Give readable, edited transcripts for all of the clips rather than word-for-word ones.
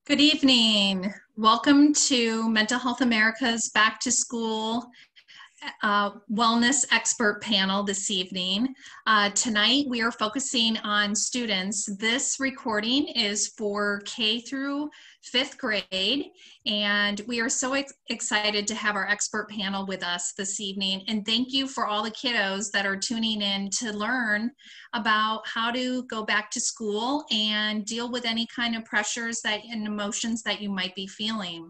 Good evening. Welcome to Mental Health America's Back to School Wellness Expert Panel this evening. Tonight we are focusing on students. This recording is for K through 5th grade, and we are so excited to have our expert panel with us this evening. And thank you for all the kiddos that are tuning in to learn about how to go back to school and deal with any kind of pressures and emotions that you might be feeling.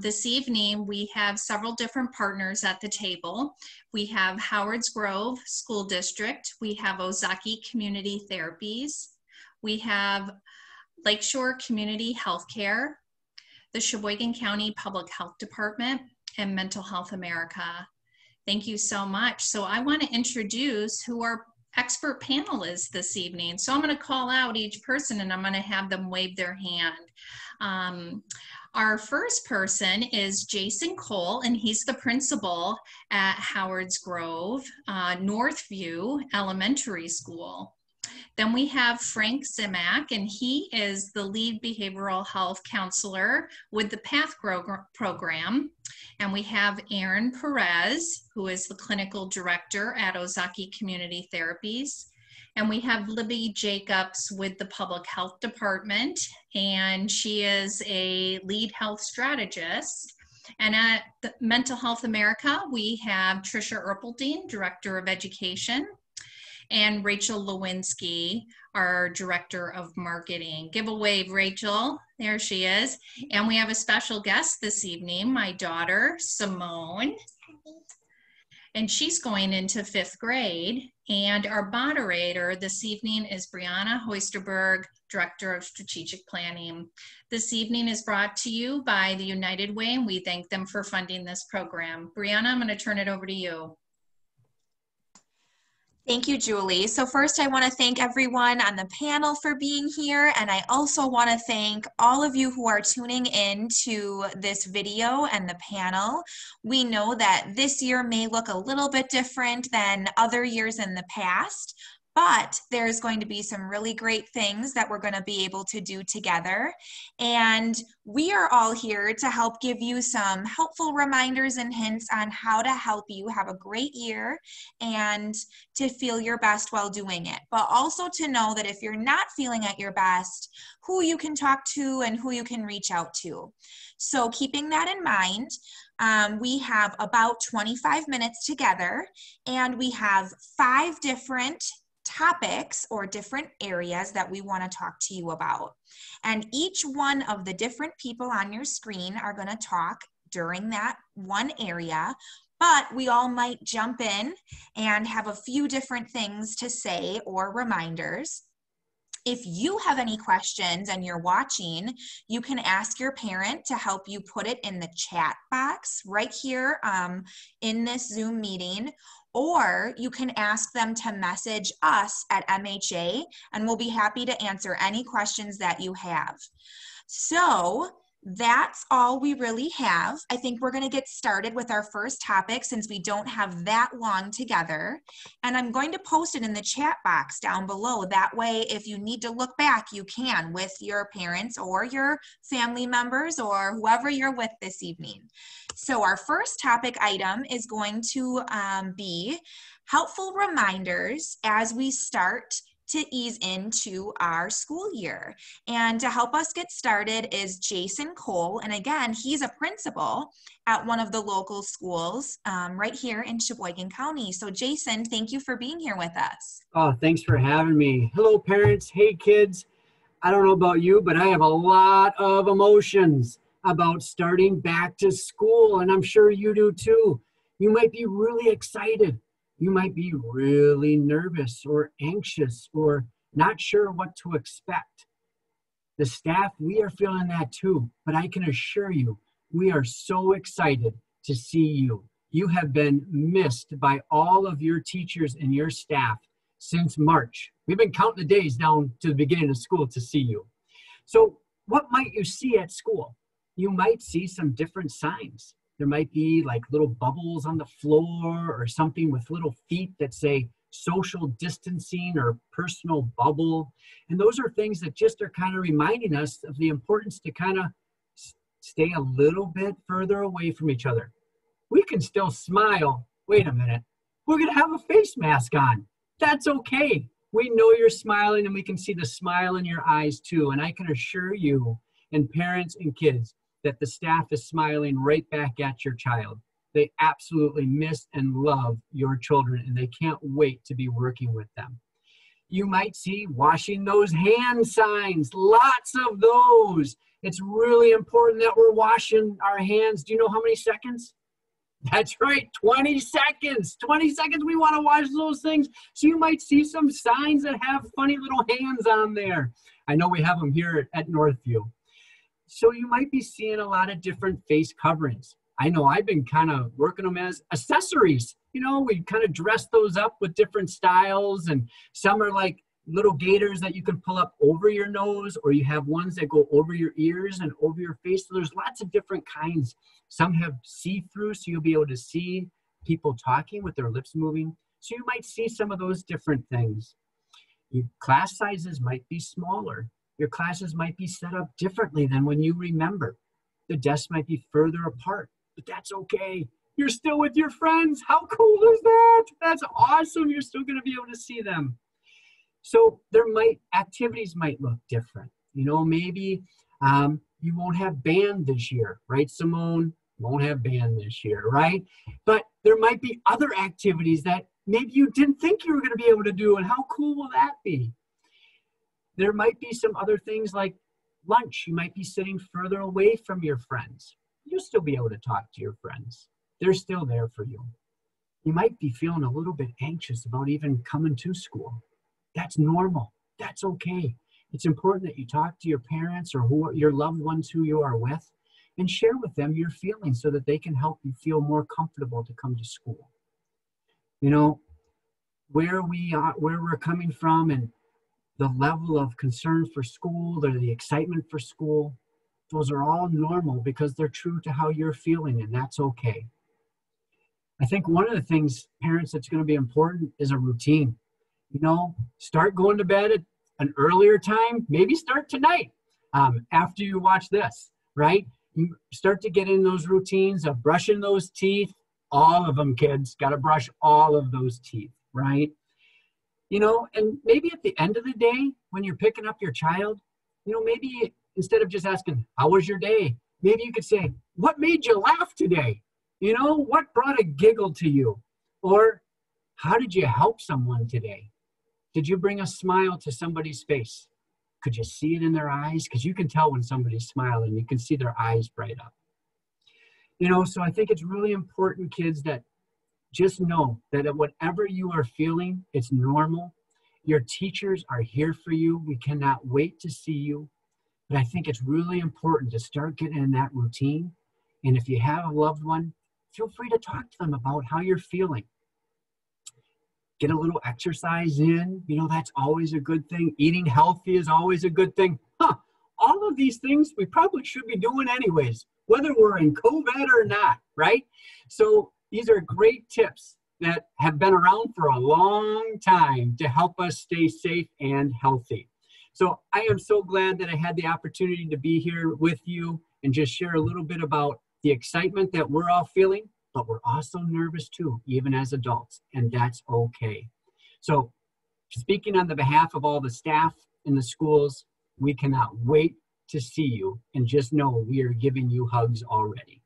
This evening, we have several different partners at the table. We have Howard's Grove School District. We have Ozaukee Community Therapies. We have Lakeshore Community Health Care, the Sheboygan County Public Health Department, and Mental Health America. Thank you so much. So I want to introduce who our expert panel is this evening. So I'm going to call out each person and I'm going to have them wave their hand. Our first person is Jason Cole, and he's the principal at Howard's Grove Northview Elementary School. Then we have Frank Zimak, and he is the lead behavioral health counselor with the PATH program. And we have Aaron Perez, who is the clinical director at Ozaukee Community Therapies. And we have Libby Jacobs with the Public Health Department, and she is a lead health strategist. And at the Mental Health America, we have Tricia Erpelding, Director of Education, and Rachel Lewinsky, our Director of Marketing. Give a wave, Rachel. There she is. And we have a special guest this evening, my daughter, Simone. And she's going into 5th grade. And our moderator this evening is Brianna Hoisterberg, Director of Strategic Planning. This evening is brought to you by the United Way, and we thank them for funding this program. Brianna, I'm going to turn it over to you. Thank you, Julie. So first, I want to thank everyone on the panel for being here, and I also want to thank all of you who are tuning in to this video and the panel. We know that this year may look a little bit different than other years in the past, but there's going to be some really great things that we're going to be able to do together. And we are all here to help give you some helpful reminders and hints on how to help you have a great year and to feel your best while doing it. But also to know that if you're not feeling at your best, who you can talk to and who you can reach out to. So keeping that in mind, we have about 25 minutes together, and we have 5 different topics or different areas that we want to talk to you about. And each one of the different people on your screen are going to talk during that one area, but we all might jump in and have a few different things to say or reminders. If you have any questions and you're watching, you can ask your parent to help you put it in the chat box right here in this Zoom meeting, or you can ask them to message us at MHA, and we'll be happy to answer any questions that you have. So that's all we really have. I think we're going to get started with our first topic since we don't have that long together. And I'm going to post it in the chat box down below. That way, if you need to look back, you can with your parents or your family members or whoever you're with this evening. So our first topic item is going to be helpful reminders as we start to ease into our school year. And to help us get started is Jason Cole. And again, he's a principal at one of the local schools right here in Sheboygan County. So Jason, thank you for being here with us. Oh, thanks for having me. Hello, parents. Hey, kids. I don't know about you, but I have a lot of emotions about starting back to school, and I'm sure you do too. You might be really excited. You might be really nervous or anxious or not sure what to expect. The staff, we are feeling that too, but I can assure you, we are so excited to see you. You have been missed by all of your teachers and your staff since March. We've been counting the days down to the beginning of school to see you. So what might you see at school? You might see some different signs. There might be like little bubbles on the floor or something with little feet that say social distancing or personal bubble. And those are things that just are kind of reminding us of the importance to kind of stay a little bit further away from each other. We can still smile. Wait a minute. We're going to have a face mask on. That's okay. We know you're smiling and we can see the smile in your eyes too. And I can assure you, and parents and kids, that the staff is smiling right back at your child. They absolutely miss and love your children and they can't wait to be working with them. You might see washing those hand signs, lots of those. It's really important that we're washing our hands. Do you know how many seconds? That's right, 20 seconds. 20 seconds, we want to wash those things. So you might see some signs that have funny little hands on there. I know we have them here at Northview. So you might be seeing a lot of different face coverings. I know I've been kind of working them as accessories. You know, we kind of dress those up with different styles, and some are like little gaiters that you can pull up over your nose, or you have ones that go over your ears and over your face. So there's lots of different kinds. Some have see-through, so you'll be able to see people talking with their lips moving. So you might see some of those different things. Your class sizes might be smaller. Your classes might be set up differently than when you remember. The desks might be further apart, but that's okay. You're still with your friends. How cool is that? That's awesome. You're still going to be able to see them. So activities might look different. You know, maybe you won't have band this year, right, Simone? Won't have band this year, right? But there might be other activities that maybe you didn't think you were going to be able to do, and how cool will that be? There might be some other things like lunch. You might be sitting further away from your friends. You'll still be able to talk to your friends. They're still there for you. You might be feeling a little bit anxious about even coming to school. That's normal. That's okay. It's important that you talk to your parents or your loved ones who you are with and share with them your feelings so that they can help you feel more comfortable to come to school. You know, where we're coming from and the level of concern for school or the excitement for school, those are all normal because they're true to how you're feeling, and that's okay. I think one of the things, parents, that's going to be important is a routine. You know, start going to bed at an earlier time. Maybe start tonight after you watch this, right? You start to get in those routines of brushing those teeth. All of them, kids, got to brush all of those teeth, right? You know, and maybe at the end of the day, when you're picking up your child, you know, maybe instead of just asking, how was your day? Maybe you could say, what made you laugh today? You know, what brought a giggle to you? Or how did you help someone today? Did you bring a smile to somebody's face? Could you see it in their eyes? Because you can tell when somebody's smiling. You can see their eyes bright up. You know, so I think it's really important, kids, that just know that whatever you are feeling, it's normal. Your teachers are here for you. We cannot wait to see you. But I think it's really important to start getting in that routine. And if you have a loved one, feel free to talk to them about how you're feeling. Get a little exercise in. You know, that's always a good thing. Eating healthy is always a good thing. All of these things we probably should be doing anyways, whether we're in COVID or not, right? So these are great tips that have been around for a long time to help us stay safe and healthy. So I am so glad that I had the opportunity to be here with you and just share a little bit about the excitement that we're all feeling, but we're also nervous too, even as adults, and that's okay. So speaking on the behalf of all the staff in the schools, we cannot wait to see you, and just know we are giving you hugs already.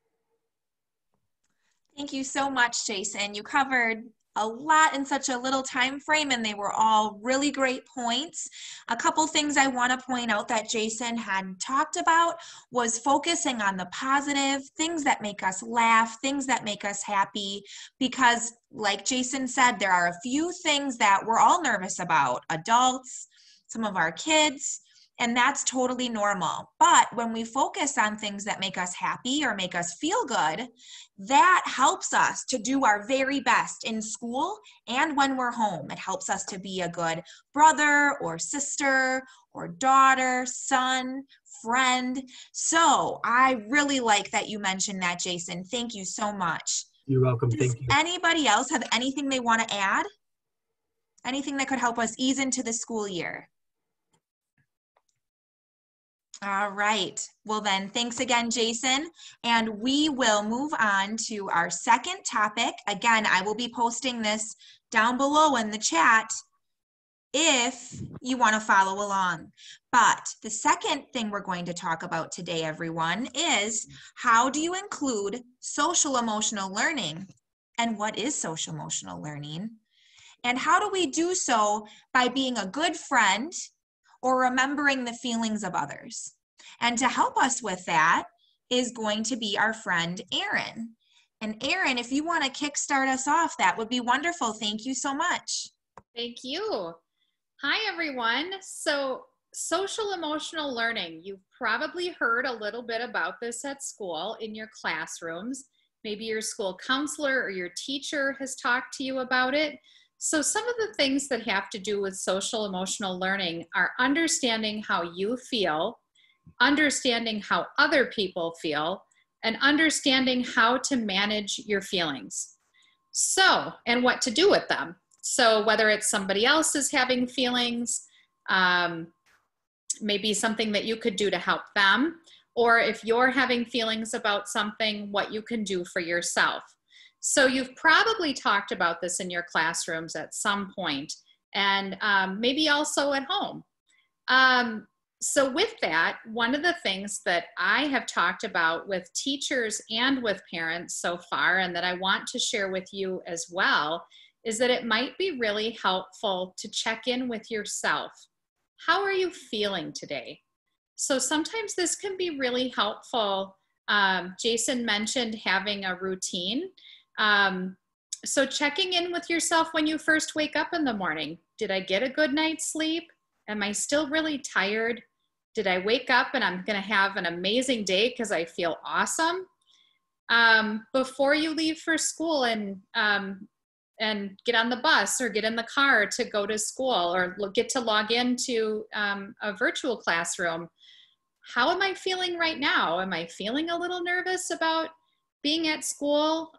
Thank you so much, Jason. You covered a lot in such a little time frame, and they were all really great points. A couple things I want to point out that Jason had talked about was focusing on the positive, things that make us laugh, things that make us happy, because like Jason said, there are a few things that we're all nervous about, adults, some of our kids, and that's totally normal. But when we focus on things that make us happy or make us feel good, that helps us to do our very best in school and when we're home. It helps us to be a good brother or sister or daughter, son, friend. So I really like that you mentioned that, Jason. Thank you so much. You're welcome. Thank you. Does anybody else have anything they want to add? Anything that could help us ease into the school year. All right. Well then, thanks again, Jason. And we will move on to our second topic. Again, I will be posting this down below in the chat if you want to follow along. But the second thing we're going to talk about today, everyone, is how do you include social emotional learning? And what is social emotional learning? And how do we do so by being a good friend or remembering the feelings of others? And to help us with that is going to be our friend, Erin. And Erin, if you want to kickstart us off, that would be wonderful. Thank you so much. Thank you. Hi, everyone. So social emotional learning, you've probably heard a little bit about this at school in your classrooms. Maybe your school counselor or your teacher has talked to you about it. So some of the things that have to do with social emotional learning are understanding how you feel, understanding how other people feel, and understanding how to manage your feelings. So, and what to do with them. So whether it's somebody else is having feelings, maybe something that you could do to help them, or if you're having feelings about something, what you can do for yourself. So you've probably talked about this in your classrooms at some point, and maybe also at home. So with that, one of the things that I have talked about with teachers and with parents so far, and that I want to share with you as well, is that it might be really helpful to check in with yourself. How are you feeling today? So sometimes this can be really helpful. Jason mentioned having a routine. So checking in with yourself when you first wake up in the morning. Did I get a good night's sleep? Am I still really tired? Did I wake up and I'm going to have an amazing day because I feel awesome? Before you leave for school and get on the bus or get in the car to go to school or get to log into a virtual classroom, how am I feeling right now? Am I feeling a little nervous about being at school?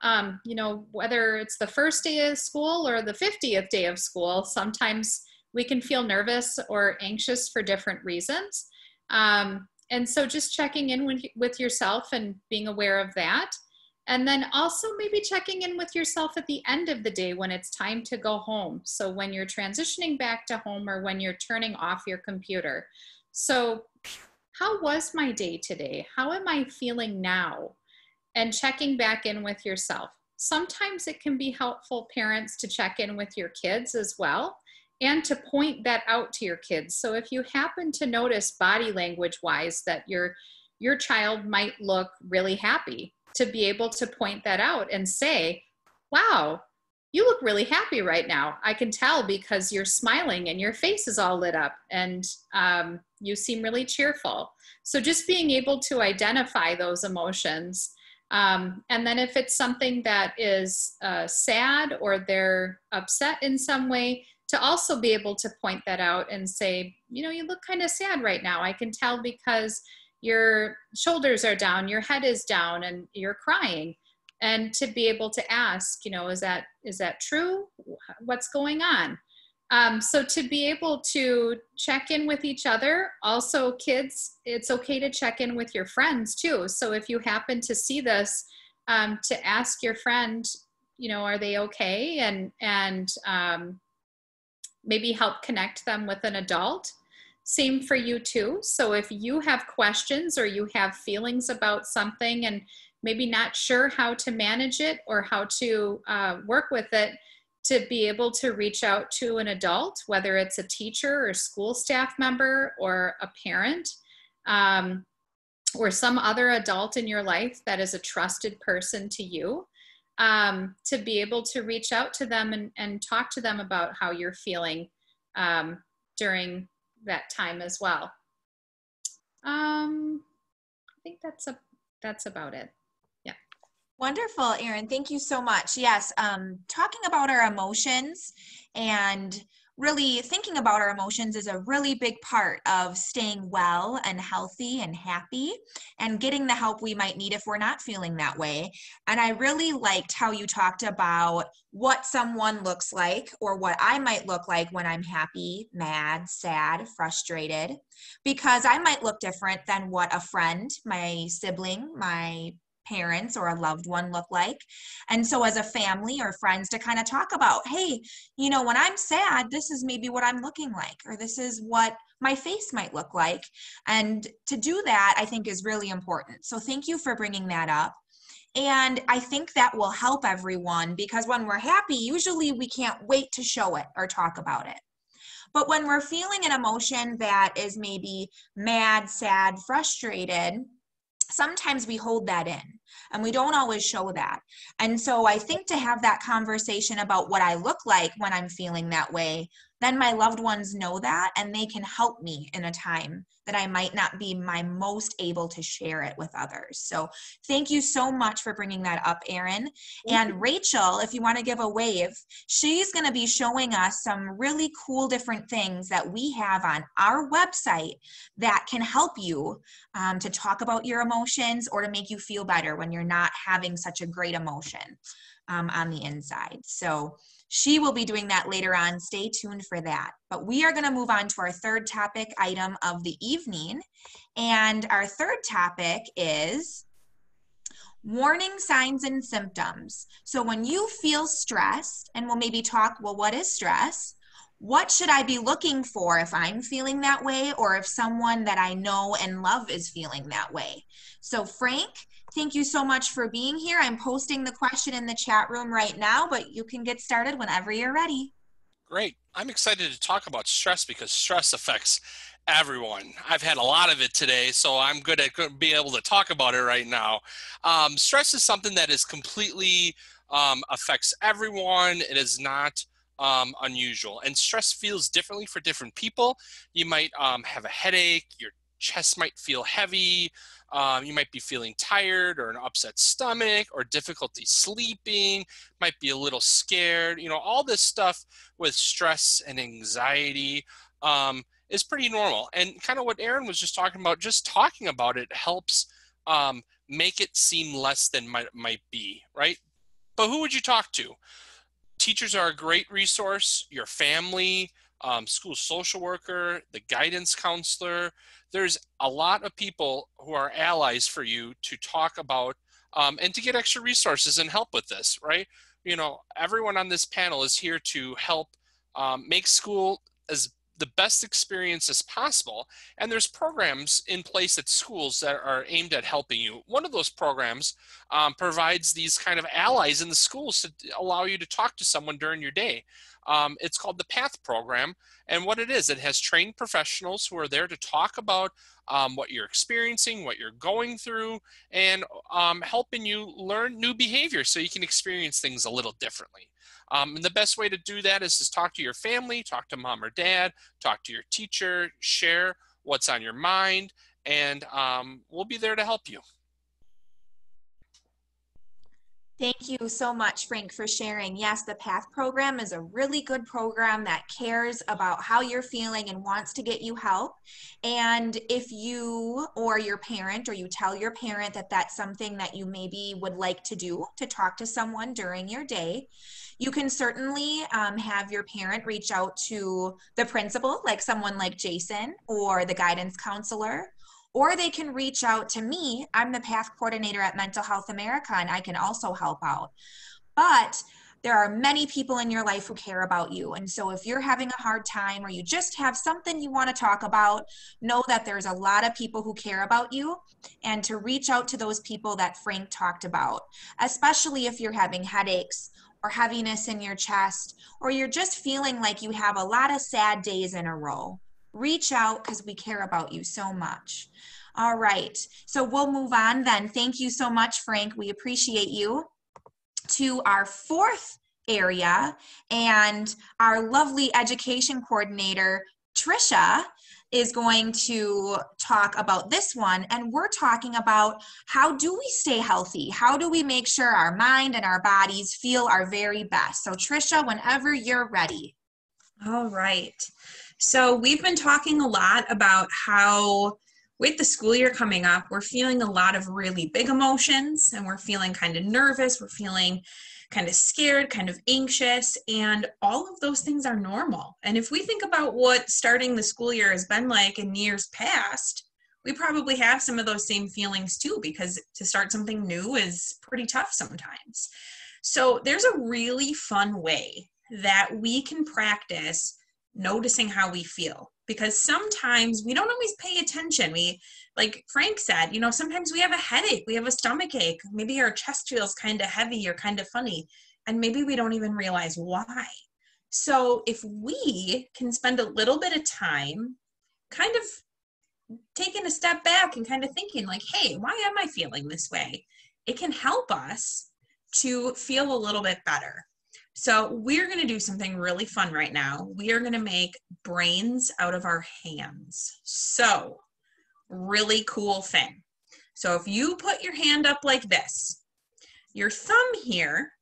You know, whether it's the first day of school or the 50th day of school, sometimes we can feel nervous or anxious for different reasons. And so just checking in with yourself and being aware of that. And then also maybe checking in with yourself at the end of the day when it's time to go home. So when you're transitioning back to home or when you're turning off your computer. So how was my day today? How am I feeling now? And checking back in with yourself. Sometimes it can be helpful, parents, to check in with your kids as well and to point that out to your kids. So if you happen to notice body language wise that your child might look really happy, to be able to point that out and say, wow, you look really happy right now. I can tell because you're smiling and your face is all lit up and you seem really cheerful. So just being able to identify those emotions. And then if it's something that is sad or they're upset in some way, to also be able to point that out and say, you know, you look kind of sad right now. I can tell because your shoulders are down, your head is down, and you're crying. And to be able to ask, you know, is that true? What's going on? So to be able to check in with each other, also kids, it's okay to check in with your friends too. So if you happen to see this, to ask your friend, you know, are they okay? And maybe help connect them with an adult. Same for you too. So if you have questions or you have feelings about something and maybe not sure how to manage it or how to work with it, to be able to reach out to an adult, whether it's a teacher or school staff member or a parent, or some other adult in your life that is a trusted person to you, to be able to reach out to them and talk to them about how you're feeling during that time as well. I think that's about it. Yeah. Wonderful, Erin. Thank you so much. Yes, talking about our emotions and really thinking about our emotions is a really big part of staying well and healthy and happy and getting the help we might need if we're not feeling that way. And I really liked how you talked about what someone looks like or what I might look like when I'm happy, mad, sad, frustrated, because I might look different than what a friend, my sibling, my parents or a loved one look like. And so as a family or friends to kind of talk about, hey, you know, when I'm sad, this is maybe what I'm looking like, or this is what my face might look like. And to do that, I think is really important. So thank you for bringing that up. And I think that will help everyone, because when we're happy, usually we can't wait to show it or talk about it. But when we're feeling an emotion that is maybe mad, sad, frustrated, sometimes we hold that in and we don't always show that. And so I think to have that conversation about what I look like when I'm feeling that way, then my loved ones know that and they can help me in a time that I might not be my most able to share it with others. So thank you so much for bringing that up, Erin. And Rachel, if you want to give a wave, she's going to be showing us some really cool different things that we have on our website that can help you to talk about your emotions or to make you feel better when you're not having such a great emotion on the inside. So she will be doing that later on. Stay tuned for that. But we are going to move on to our third topic item of the evening. And our third topic is warning signs and symptoms. So when you feel stressed, and we'll maybe talk, well, what is stress? What should I be looking for if I'm feeling that way, or if someone that I know and love is feeling that way? So Frank, thank you so much for being here. I'm posting the question in the chat room right now, but you can get started whenever you're ready. Great. I'm excited to talk about stress because stress affects everyone. I've had a lot of it today, so I'm good at being able to talk about it right now. Stress is something that is completely affects everyone. It is not unusual, and stress feels differently for different people. You might have a headache, your chest might feel heavy, you might be feeling tired or an upset stomach or difficulty sleeping, might be a little scared. You know, all this stuff with stress and anxiety is pretty normal. And kind of what Erin was just talking about, just talking about it helps make it seem less than might be, right? But who would you talk to? Teachers are a great resource, your family, school social worker, the guidance counselor. There's a lot of people who are allies for you to talk about and to get extra resources and help with this, right? You know, everyone on this panel is here to help make school as the best experience as possible. And there's programs in place at schools that are aimed at helping you. One of those programs provides these kind of allies in the schools to allow you to talk to someone during your day. It's called the PATH program. And what it is, it has trained professionals who are there to talk about what you're experiencing, what you're going through, and helping you learn new behavior so you can experience things a little differently. And the best way to do that is to talk to your family, talk to mom or dad, talk to your teacher, share what's on your mind, and we'll be there to help you. Thank you so much, Frank, for sharing. Yes, the PATH program is a really good program that cares about how you're feeling and wants to get you help. And if you or your parent, or you tell your parent that that's something that you maybe would like to do, to talk to someone during your day, you can certainly have your parent reach out to the principal, like someone like Jason, or the guidance counselor, or they can reach out to me. I'm the PATH coordinator at Mental Health America, and I can also help out. But there are many people in your life who care about you. And so if you're having a hard time, or you just have something you want to talk about, know that there's a lot of people who care about you, and to reach out to those people that Frank talked about, especially if you're having headaches or heaviness in your chest, or you're just feeling like you have a lot of sad days in a row. Reach out, because we care about you so much. All right, so we'll move on then. Thank you so much, Frank. We appreciate you. To our fourth area, and our lovely education coordinator, Trisha, is going to talk about this one. And we're talking about, how do we stay healthy? How do we make sure our mind and our bodies feel our very best? So Trisha, whenever you're ready. All right. So we've been talking a lot about how with the school year coming up, we're feeling a lot of really big emotions, and we're feeling kind of nervous. We're feeling kind of scared, kind of anxious, and all of those things are normal. And if we think about what starting the school year has been like in years past, we probably have some of those same feelings too, because to start something new is pretty tough sometimes. So there's a really fun way that we can practice noticing how we feel, because sometimes we don't always pay attention. We, like Frank said, you know, sometimes we have a headache, we have a stomach ache, maybe our chest feels kind of heavy or kind of funny, and maybe we don't even realize why. So if we can spend a little bit of time kind of taking a step back and kind of thinking like, hey, why am I feeling this way? It can help us to feel a little bit better. So we're going to do something really fun right now. We are going to make brains out of our hands. So really cool thing. So if you put your hand up like this, your thumb here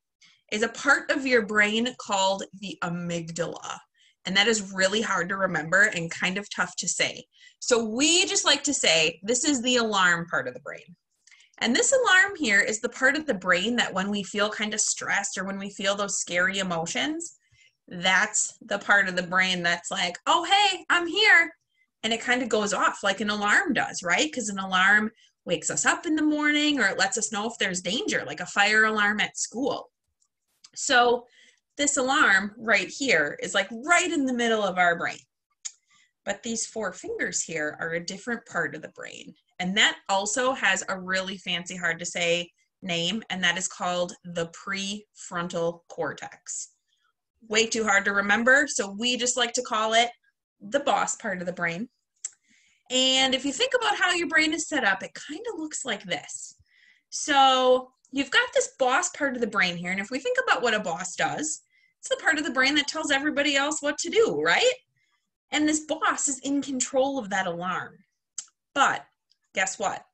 is a part of your brain called the amygdala. And that is really hard to remember and kind of tough to say. So we just like to say, this is the alarm part of the brain. And this alarm here is the part of the brain that when we feel kind of stressed or when we feel those scary emotions, that's the part of the brain that's like, oh, hey, I'm here. And it kind of goes off like an alarm does, right? Because an alarm wakes us up in the morning, or it lets us know if there's danger, like a fire alarm at school. So this alarm right here is like right in the middle of our brain. But these 4 fingers here are a different part of the brain. And that also has a really fancy, hard to say name, and that is called the prefrontal cortex. Way too hard to remember, so we just like to call it the boss part of the brain. And if you think about how your brain is set up, it kind of looks like this. So you've got this boss part of the brain here, and if we think about what a boss does, it's the part of the brain that tells everybody else what to do, right? And this boss is in control of that alarm. But guess what?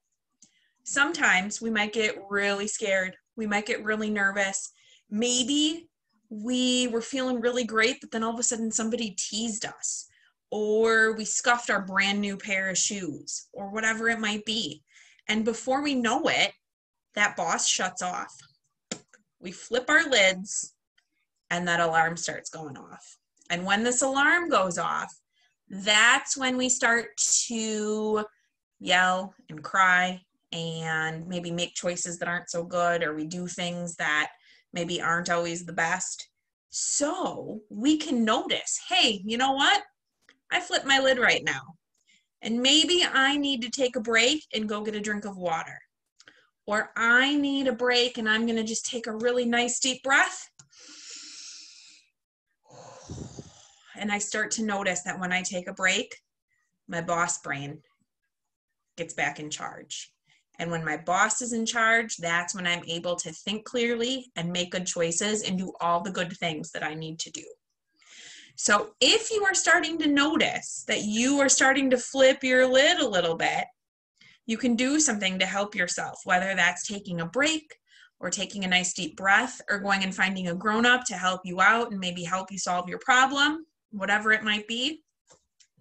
Sometimes we might get really scared. We might get really nervous. Maybe we were feeling really great, but then all of a sudden somebody teased us, or we scuffed our brand new pair of shoes, or whatever it might be. And before we know it, that boss shuts off. We flip our lids, and that alarm starts going off. And when this alarm goes off, that's when we start to yell and cry and maybe make choices that aren't so good, or we do things that maybe aren't always the best. So we can notice, hey, you know what? I flipped my lid right now, and maybe I need to take a break and go get a drink of water. Or I need a break and I'm going to just take a really nice deep breath. And I start to notice that when I take a break, my boss brain gets back in charge. And when my boss is in charge, that's when I'm able to think clearly and make good choices and do all the good things that I need to do. So if you are starting to notice that you are starting to flip your lid a little bit, you can do something to help yourself, whether that's taking a break or taking a nice deep breath or going and finding a grown-up to help you out and maybe help you solve your problem, whatever it might be.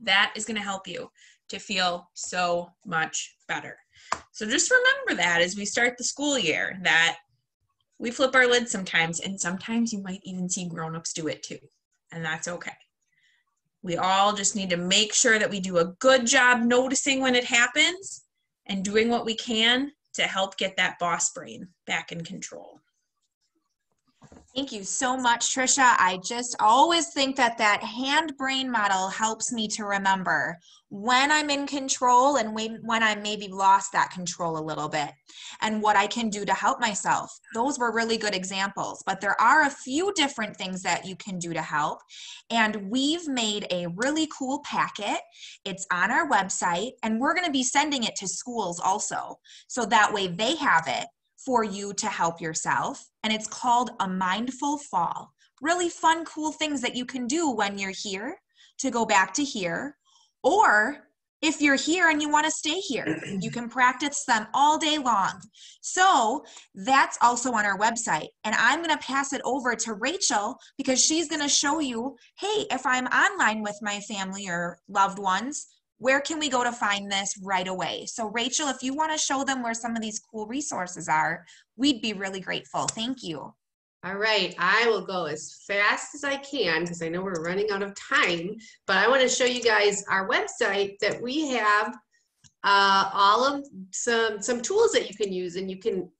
That is going to help you to feel so much better. So just remember that as we start the school year, that we flip our lids sometimes, and sometimes you might even see grown-ups do it too, and that's okay. We all just need to make sure that we do a good job noticing when it happens and doing what we can to help get that boss brain back in control. Thank you so much, Trisha. I just always think that that hand-brain model helps me to remember when I'm in control and when I maybe lost that control a little bit and what I can do to help myself. Those were really good examples, but there are a few different things that you can do to help. And we've made a really cool packet. It's on our website, and we're going to be sending it to schools also, so that way they have it for you to help yourself. And it's called A Mindful Fall. Really fun, cool things that you can do when you're here to go back to here. Or if you're here and you want to stay here. You can practice them all day long. So that's also on our website. And I'm going to pass it over to Rachel because she's going to show you, hey, if I'm online with my family or loved ones, where can we go to find this right away? So Rachel, if you want to show them where some of these cool resources are, we'd be really grateful. Thank you. All right, I will go as fast as I can because I know we're running out of time, but I want to show you guys our website that we have all of some tools that you can use, and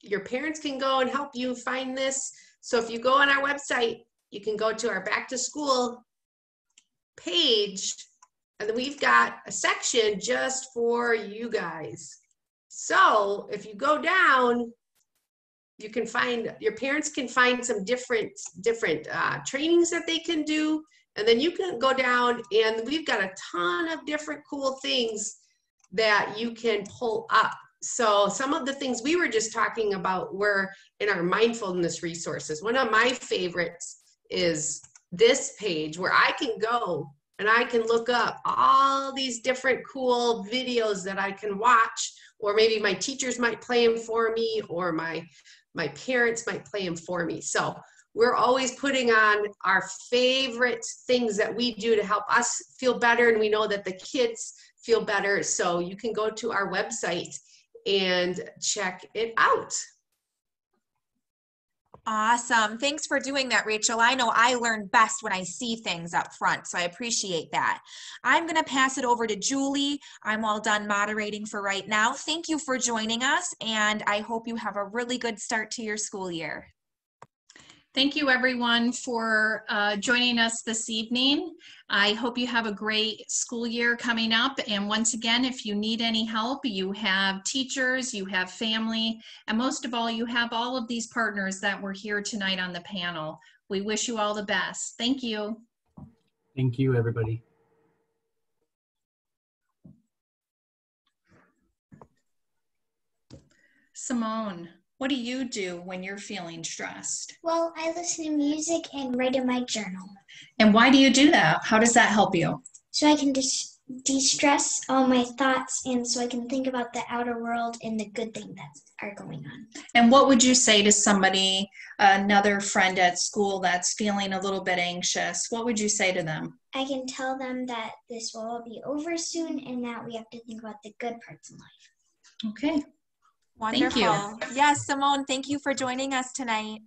your parents can go and help you find this. So if you go on our website, you can go to our back to school page, and then we've got a section just for you guys. So if you go down, you can find, your parents can find some different trainings that they can do. And then you can go down and we've got a ton of different cool things that you can pull up. So some of the things we were just talking about were in our mindfulness resources. One of my favorites is this page where I can go and I can look up all these different cool videos that I can watch, or maybe my teachers might play them for me, or my parents might play them for me. So we're always putting on our favorite things that we do to help us feel better, and we know that the kids feel better. So you can go to our website and check it out. Awesome. Thanks for doing that, Rachel. I know I learn best when I see things up front, so I appreciate that. I'm going to pass it over to Julie. I'm all done moderating for right now. Thank you for joining us, and I hope you have a really good start to your school year. Thank you everyone for joining us this evening. I hope you have a great school year coming up. And once again, if you need any help, you have teachers, you have family, and most of all, you have all of these partners that were here tonight on the panel. We wish you all the best. Thank you. Thank you, everybody. Simone, what do you do when you're feeling stressed? Well, I listen to music and write in my journal. And why do you do that? How does that help you? So I can de-stress all my thoughts, and so I can think about the outer world and the good things that are going on. And what would you say to somebody, another friend at school that's feeling a little bit anxious? What would you say to them? I can tell them that this will all be over soon and that we have to think about the good parts in life. Okay. Wonderful. Thank you. Yes, Simone, thank you for joining us tonight.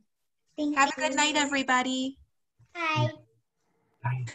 Thank Have you. a good night, everybody. Bye. Bye.